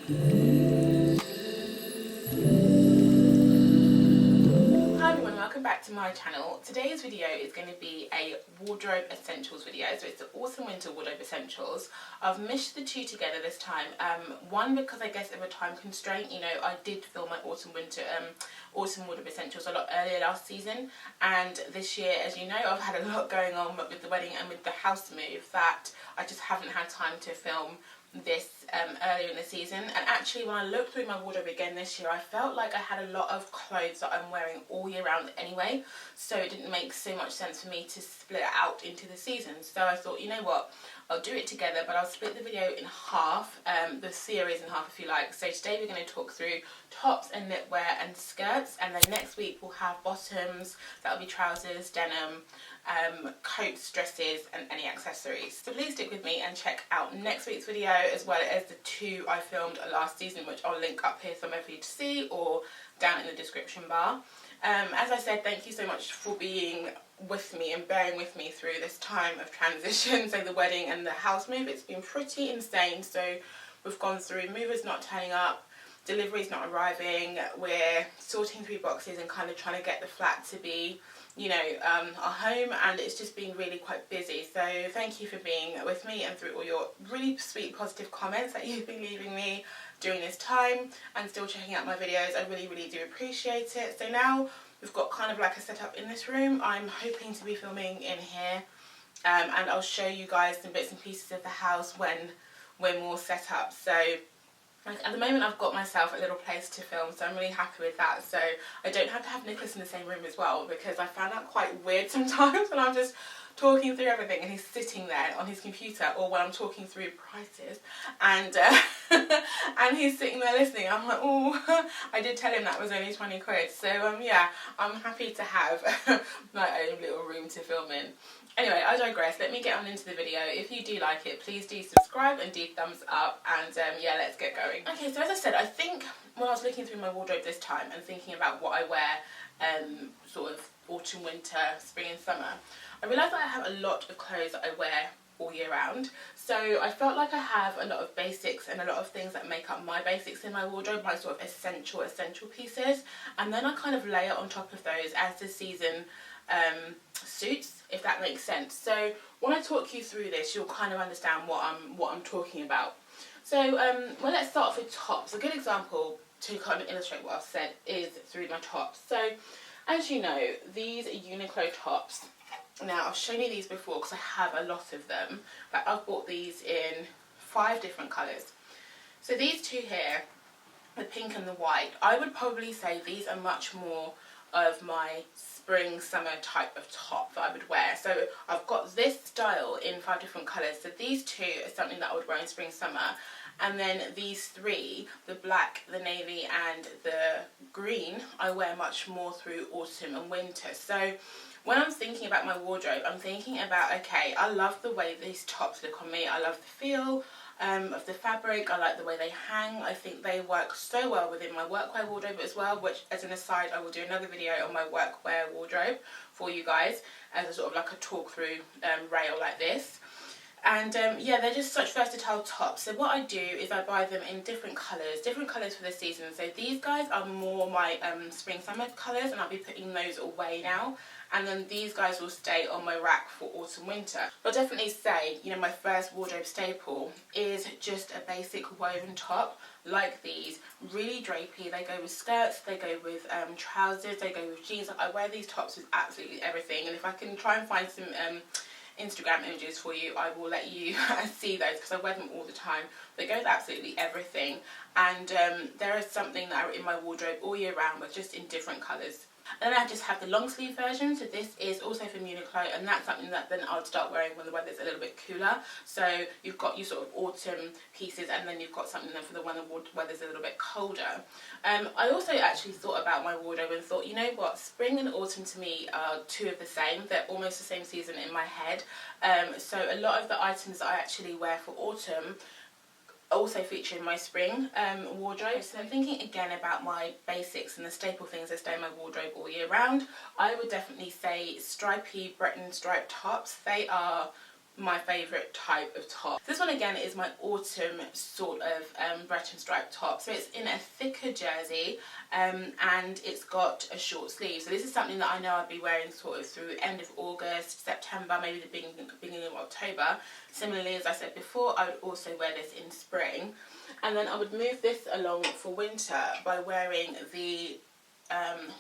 Hi everyone, welcome back to my channel. Today's video is going to be a wardrobe essentials video. So it's the autumn winter wardrobe essentials. I've meshed the two together this time. One, because I guess of a time constraint. You know, I did film my autumn wardrobe essentials a lot earlier last season, and this year, as you know, I've had a lot going on with the wedding and with the house move that I just haven't had time to film this earlier in the season. And actually, when I looked through my wardrobe again this year, I felt like I had a lot of clothes that I'm wearing all year round anyway, so it didn't make so much sense for me to split it out into the seasons. So I thought, you know what, I'll do it together, but I'll split the video in half, the series in half if you like. So today we're going to talk through tops and knitwear and skirts, and then next week we'll have bottoms, that'll be trousers, denim, coats, dresses and any accessories. So please stick with me and check out next week's video as well as the two I filmed last season, which I'll link up here somewhere for you to see or down in the description bar. As I said, thank you so much for being with me and bearing with me through this time of transition, so the wedding and the house move. It's been pretty insane. So we've gone through movers not turning up, deliveries not arriving, we're sorting through boxes and kind of trying to get the flat to be, you know, our home, and it's just been really quite busy. So thank you for being with me and through all your really sweet positive comments that you've been leaving me during this time and still checking out my videos. I really do appreciate it. So now we've got kind of like a setup in this room. I'm hoping to be filming in here, and I'll show you guys some bits and pieces of the house when we're more set up. So like at the moment I've got myself a little place to film, so I'm really happy with that. So I don't have to have Nicholas in the same room as well, because I found that quite weird sometimes when I'm just talking through everything and he's sitting there on his computer, or when I'm talking through prices and and he's sitting there listening. I'm like, oh, I did tell him that was only 20 quid. So yeah, I'm happy to have my own little room to film in. Anyway, I digress. Let me get on into the video. If you do like it, please do subscribe and do thumbs up, and yeah, let's get going. Okay, so as I said, I think when I was looking through my wardrobe this time and thinking about what I wear sort of autumn, winter, spring and summer, I realised that I have a lot of clothes that I wear all year round. So I felt like I have a lot of basics and a lot of things that make up my basics in my wardrobe, my sort of essential pieces, and then I kind of layer on top of those as the season suits, if that makes sense. So when I talk you through this, you'll kind of understand what I'm talking about. So well, let's start off with tops. A good example to kind of illustrate what I've said is through my tops. So as you know, these are Uniqlo tops. Now, I've shown you these before because I have a lot of them, but I've bought these in 5 different colours. So these two here, the pink and the white, I would probably say these are much more of my spring summer type of top that I would wear. So I've got this style in 5 different colours. So these two are something that I would wear in spring summer, and then these 3, the black, the navy and the green, I wear much more through autumn and winter. So when I'm thinking about my wardrobe, I'm thinking about, okay, I love the way these tops look on me. I love the feel of the fabric. I like the way they hang. I think they work so well within my workwear wardrobe as well, which, as an aside, I will do another video on my workwear wardrobe for you guys as a sort of like a talk through rail like this. And yeah, they're just such versatile tops. So what I do is I buy them in different colours for the season. So these guys are more my spring summer colours, and I'll be putting those away now. And then these guys will stay on my rack for autumn winter. I'll definitely say, you know, my first wardrobe staple is just a basic woven top like these, really drapey. They go with skirts, they go with trousers, they go with jeans. I wear these tops with absolutely everything, and if I can try and find some Instagram images for you, I will let you see those because I wear them all the time. They go with absolutely everything, and there is something that are in my wardrobe all year round, but just in different colours. And then I just have the long sleeve version, so this is also from Uniqlo, and that's something that then I'll start wearing when the weather's a little bit cooler. So you've got your sort of autumn pieces, and then you've got something then for the when the weather's a little bit colder. I also actually thought about my wardrobe and thought, you know what, spring and autumn to me are 2 of the same. They're almost the same season in my head. So a lot of the items that I actually wear for autumn also feature in my spring wardrobe. So I'm thinking again about my basics and the staple things that stay in my wardrobe all year round. I would definitely say stripy Breton striped tops. They are my favourite type of top. This one again is my autumn sort of Breton stripe top. So it's in a thicker jersey and it's got a short sleeve. So this is something that I know I'll be wearing sort of through end of August, September, maybe the beginning of October. Similarly, as I said before, I would also wear this in spring. And then I would move this along for winter by wearing the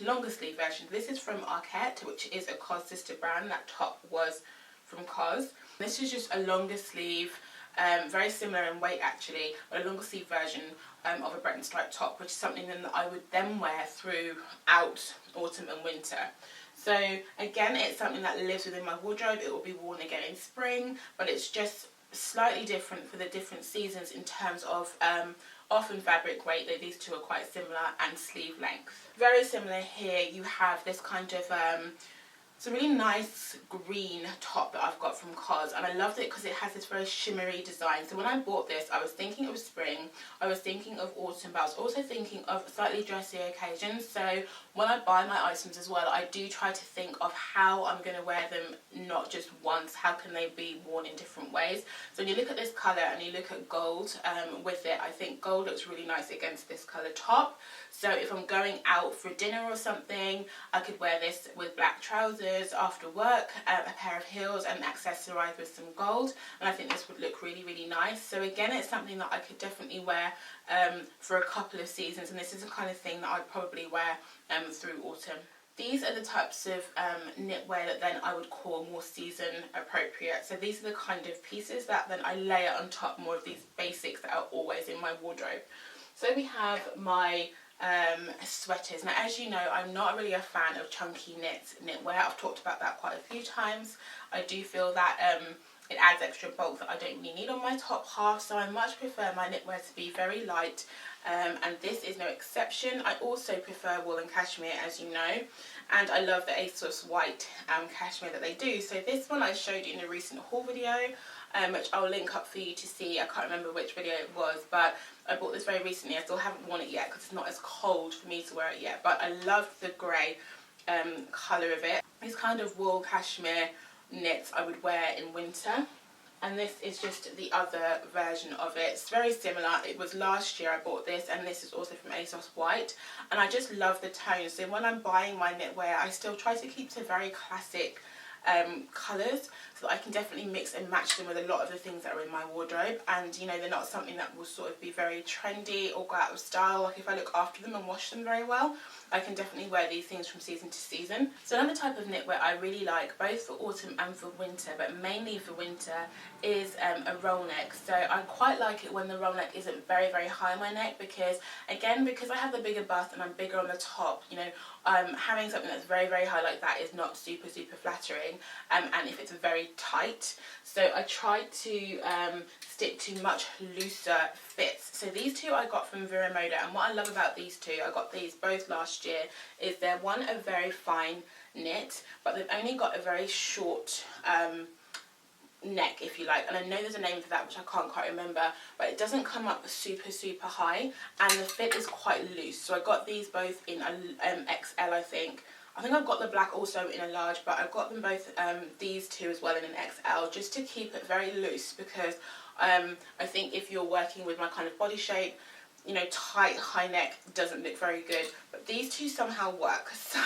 longer sleeve version. This is from Arket, which is a COS sister brand. That top was from COS. This is just a longer sleeve, very similar in weight actually, but a longer sleeve version of a Breton stripe top, which is something that I would then wear throughout autumn and winter. So again, it's something that lives within my wardrobe. It will be worn again in spring, but it's just slightly different for the different seasons in terms of often fabric weight, though these two are quite similar, and sleeve length. Very similar here, you have this kind of it's a really nice green top that I've got from COS, and I loved it because it has this very shimmery design. So when I bought this, I was thinking of spring, I was thinking of autumn, but I was also thinking of slightly dressier occasions. So when I buy my items as well, I do try to think of how I'm going to wear them, not just once. How can they be worn in different ways? So when you look at this colour and you look at gold with it, I think gold looks really nice against this colour top. So if I'm going out for dinner or something, I could wear this with black trousers after work, a pair of heels, and accessorise with some gold, and I think this would look really, really nice. So again, it's something that I could definitely wear for a couple of seasons, and this is the kind of thing that I'd probably wear through autumn. These are the types of knitwear that then I would call more season appropriate. So these are the kind of pieces that then I layer on top more of these basics that are always in my wardrobe. So we have my sweaters. Now, as you know, I'm not really a fan of chunky knitwear. I've talked about that quite a few times. I do feel that it adds extra bulk that I don't really need on my top half, so I much prefer my knitwear to be very light, and this is no exception. I also prefer wool and cashmere, as you know, and I love the ASOS white cashmere that they do. So this one I showed you in a recent haul video, which I'll link up for you to see. I can't remember which video it was, but I bought this very recently. I still haven't worn it yet because it's not as cold for me to wear it yet, but I love the grey colour of it. This kind of wool cashmere knits I would wear in winter, and this is just the other version of it. It's very similar. It was last year I bought this, and this is also from ASOS white, and I just love the tone. So when I'm buying my knitwear, I still try to keep to very classic colours, so that I can definitely mix and match them with a lot of the things that are in my wardrobe, and you know, they're not something that will sort of be very trendy or go out of style. Like if I look after them and wash them very well, I can definitely wear these things from season to season. So another type of knitwear I really like, both for autumn and for winter, but mainly for winter, is a roll neck. So I quite like it when the roll neck isn't very, very high on my neck, because again, because I have the bigger bust and I'm bigger on the top, you know, having something that's very, very high like that is not super, super flattering, and if it's very tight. So I try to stick to much looser fits. So these two I got from Vera Moda, and what I love about these two, I got these both last year, is they're one, a very fine knit, but they've only got a very short neck, if you like, and I know there's a name for that which I can't quite remember, but it doesn't come up super, super high, and the fit is quite loose. So I got these both in a XL, I think I've got the black also in a large, but I've got them both, these two as well, in an XL, just to keep it very loose, because I think if you're working with my kind of body shape, you know, tight high neck doesn't look very good, but these two somehow work. So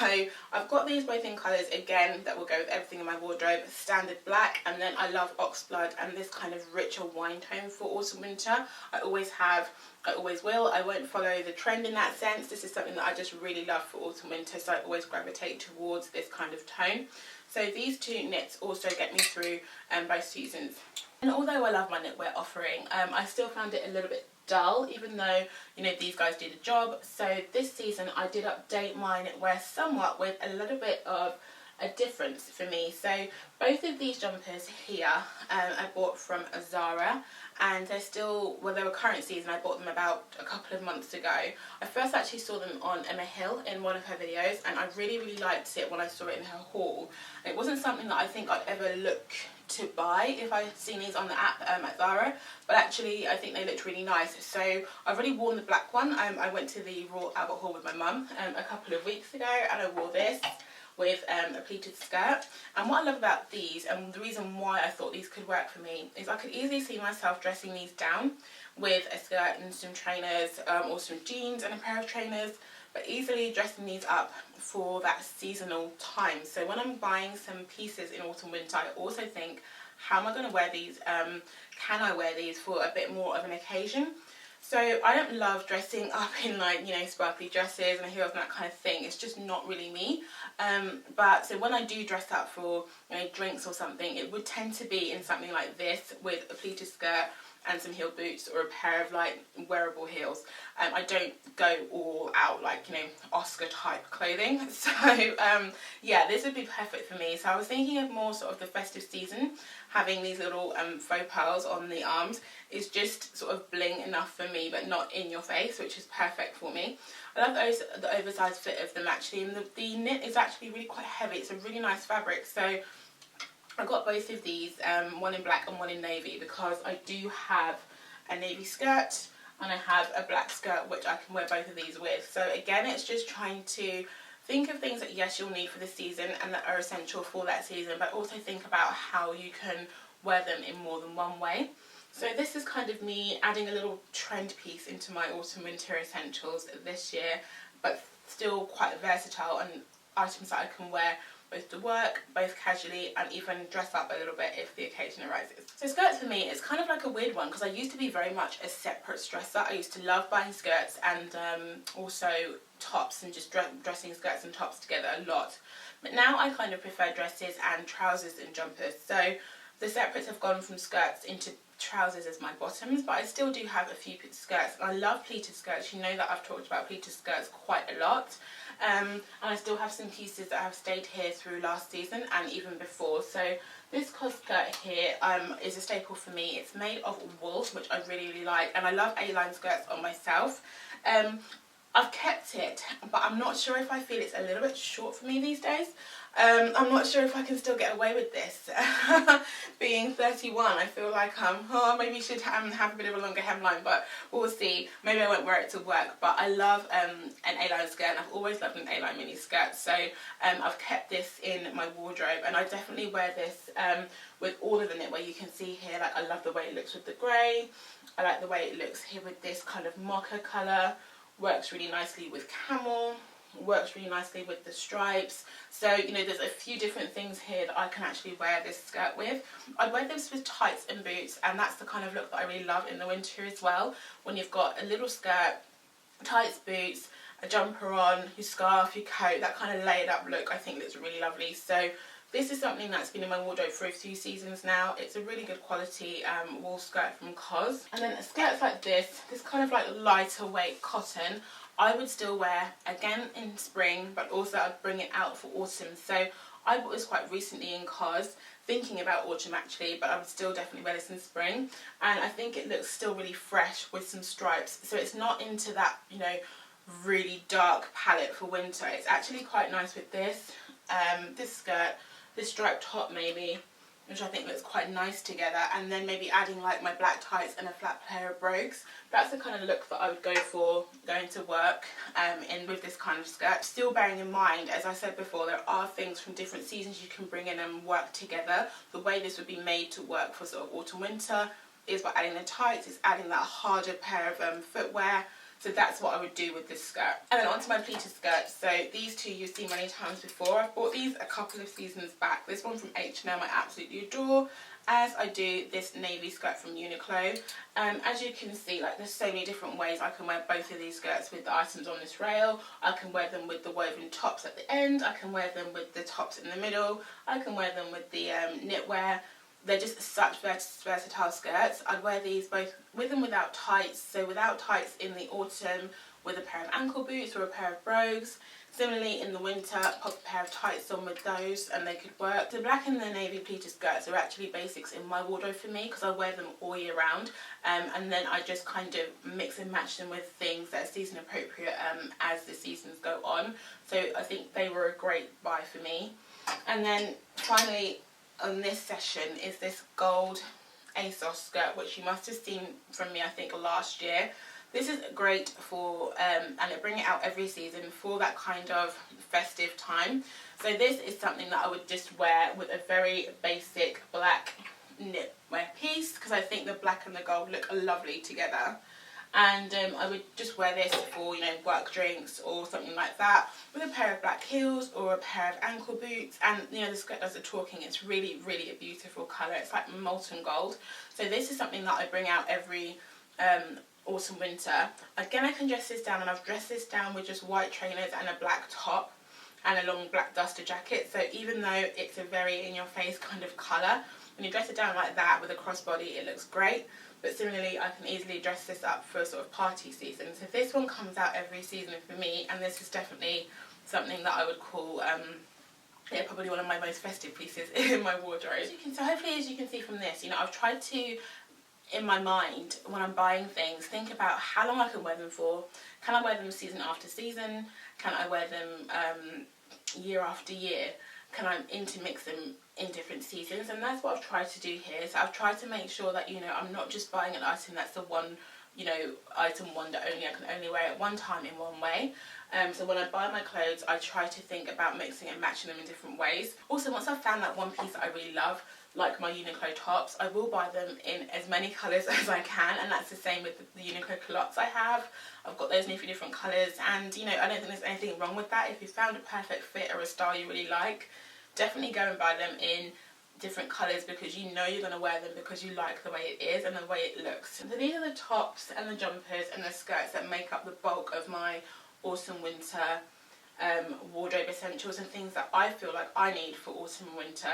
I've got these both in colours, again, that will go with everything in my wardrobe. Standard black, and then I love oxblood and this kind of richer wine tone for autumn winter. I always have, I always will. I won't follow the trend in that sense. This is something that I just really love for autumn winter, so I always gravitate towards this kind of tone. So these two knits also get me through both seasons. And although I love my knitwear offering, I still found it a little bit dull, even though, you know, these guys do the job. So this season I did update my knitwear somewhat with a little bit of a difference for me. So both of these jumpers here I bought from Zara, and they're still, well, they were current season. I bought them about a couple of months ago. I first actually saw them on Emma Hill in one of her videos, and I really, really liked it when I saw it in her haul. It wasn't something that I think I'd ever look to buy if I had seen these on the app at Zara, but actually I think they looked really nice. So I've already worn the black one. I went to the Royal Albert Hall with my mum a couple of weeks ago, and I wore this with a pleated skirt. And what I love about these, and the reason why I thought these could work for me, is I could easily see myself dressing these down with a skirt and some trainers, or some jeans and a pair of trainers, but easily dressing these up for that seasonal time. So when I'm buying some pieces in autumn winter, I also think, how am I going to wear these? Can I wear these for a bit more of an occasion? So I don't love dressing up in, like, you know, sparkly dresses and heels and that kind of thing. It's just not really me. But so when I do dress up for, you know, drinks or something, it would tend to be in something like this with a pleated skirt and some heel boots or a pair of like wearable heels. I don't go all out like, you know, Oscar type clothing. So yeah, this would be perfect for me. So I was thinking of more sort of the festive season, having these little faux pearls on the arms is just sort of bling enough for me, but not in your face, which is perfect for me. I love the oversized fit of them actually, and the knit is actually really quite heavy. It's a really nice fabric. So I got both of these, one in black and one in navy, because I do have a navy skirt and I have a black skirt which I can wear both of these with. So again, it's just trying to think of things that yes, you'll need for the season and that are essential for that season, but also think about how you can wear them in more than one way. So this is kind of me adding a little trend piece into my autumn winter essentials this year, but still quite versatile and items that I can wear both to work, both casually, and even dress up a little bit if the occasion arises. So skirts for me is kind of like a weird one, because I used to be very much a separate dresser. I used to love buying skirts and also tops, and just dressing skirts and tops together a lot. But now I kind of prefer dresses and trousers and jumpers. So the separates have gone from skirts into trousers as my bottoms, but I still do have a few skirts, and I love pleated skirts. You know that I've talked about pleated skirts quite a lot. And I still have some pieces that have stayed here through last season and even before. So this COS skirt here is a staple for me. It's made of wool, which I really, really like, and I love A-line skirts on myself. I've kept it, but I'm not sure if I feel it's a little bit short for me these days. I'm not sure if I can still get away with this. Being 31, I feel like maybe you should have a bit of a longer hemline, but we'll see. Maybe I won't wear it to work, but I love an A-line skirt, and I've always loved an A-line mini skirt, so I've kept this in my wardrobe, and I definitely wear this with all of the knitwear you can see here. Like, I love the way it looks with the grey. I like the way it looks here with this kind of mocha colour. Works really nicely with camel, works really nicely with the stripes. So, you know, there's a few different things here that I can actually wear this skirt with. I'd wear this with tights and boots, and that's the kind of look that I really love in the winter as well. When you've got a little skirt, tights, boots, a jumper on, your scarf, your coat, that kind of layered up look I think looks really lovely. So this is something that's been in my wardrobe for a few seasons now. It's a really good quality wool skirt from COS. And then skirts like this kind of like lighter weight cotton, I would still wear again in spring, but also I'd bring it out for autumn. So I bought this quite recently in COS, thinking about autumn actually, but I would still definitely wear this in spring. And I think it looks still really fresh with some stripes. So it's not into that, you know, really dark palette for winter. It's actually quite nice with this, this skirt, this striped top maybe, which I think looks quite nice together, and then maybe adding like my black tights and a flat pair of brogues. That's the kind of look that I would go for going to work in with this kind of skirt. Still bearing in mind, as I said before, there are things from different seasons you can bring in and work together. The way this would be made to work for sort of autumn winter is by adding the tights, is adding that harder pair of footwear. So that's what I would do with this skirt. And then onto my pleated skirts. So these two you've seen many times before. I've bought these a couple of seasons back. This one from H&M I absolutely adore, as I do this navy skirt from Uniqlo. As you can see, like, there's so many different ways I can wear both of these skirts with the items on this rail. I can wear them with the woven tops at the end. I can wear them with the tops in the middle. I can wear them with the knitwear. They're just such versatile skirts. I'd wear these both with and without tights. So without tights in the autumn with a pair of ankle boots or a pair of brogues. Similarly in the winter, pop a pair of tights on with those and they could work. The black and the navy pleated skirts are actually basics in my wardrobe for me, because I wear them all year round. And then I just kind of mix and match them with things that are season appropriate as the seasons go on. So I think they were a great buy for me. And then finally, on this session is this gold ASOS skirt, which you must have seen from me I think last year. This is great for, and I bring it out every season for that kind of festive time. So this is something that I would just wear with a very basic black knitwear piece, because I think the black and the gold look lovely together. And I would just wear this for, you know, work drinks or something like that, with a pair of black heels or a pair of ankle boots. And you know, the skirt does the talking. It's really, really a beautiful colour. It's like molten gold. So this is something that I bring out every autumn winter. Again, I can dress this down, and I've dressed this down with just white trainers and a black top and a long black duster jacket. So even though it's a very in your face kind of colour, when you dress it down like that with a crossbody, it looks great. But similarly, I can easily dress this up for sort of party season. So this one comes out every season for me, and this is definitely something that I would call yeah, probably one of my most festive pieces in my wardrobe. So hopefully, as you can see from this, you know, I've tried to, in my mind, when I'm buying things, think about how long I can wear them for. Can I wear them season after season? Can I wear them year after year? Can I intermix them in different seasons? And that's what I've tried to do here. So I've tried to make sure that, you know, I'm not just buying an item that's the one, you know, item wonder only. I can only wear it one time in one way. So when I buy my clothes, I try to think about mixing and matching them in different ways. Also, once I've found that one piece that I really love, like my Uniqlo tops, I will buy them in as many colours as I can, and that's the same with the Uniqlo culottes I have. I've got those in a few different colours, and you know, I don't think there's anything wrong with that. If you found a perfect fit or a style you really like, definitely go and buy them in different colours, because you know you're going to wear them because you like the way it is and the way it looks. So these are the tops and the jumpers and the skirts that make up the bulk of my autumn winter wardrobe essentials, and things that I feel like I need for autumn and winter.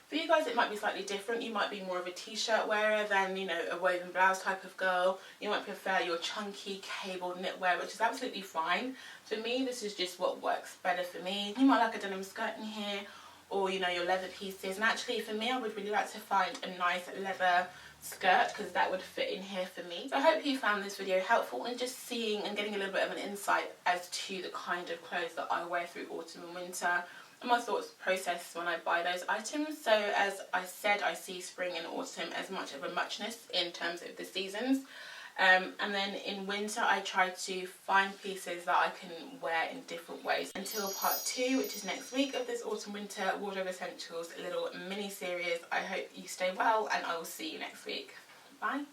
For you guys, it might be slightly different. You might be more of a t-shirt wearer than, you know, a woven blouse type of girl. You might prefer your chunky cable knitwear, which is absolutely fine. For me, this is just what works better for me. You might like a denim skirt in here, or, you know, your leather pieces. And actually, for me, I would really like to find a nice leather skirt, because that would fit in here for me. So I hope you found this video helpful in just seeing and getting a little bit of an insight as to the kind of clothes that I wear through autumn and winter, and my thoughts process when I buy those items. So as I said, I see spring and autumn as much of a muchness in terms of the seasons. And then in winter, I try to find pieces that I can wear in different ways. Until part 2, which is next week, of this autumn winter wardrobe essentials little mini series, I hope you stay well, and I will see you next week. Bye.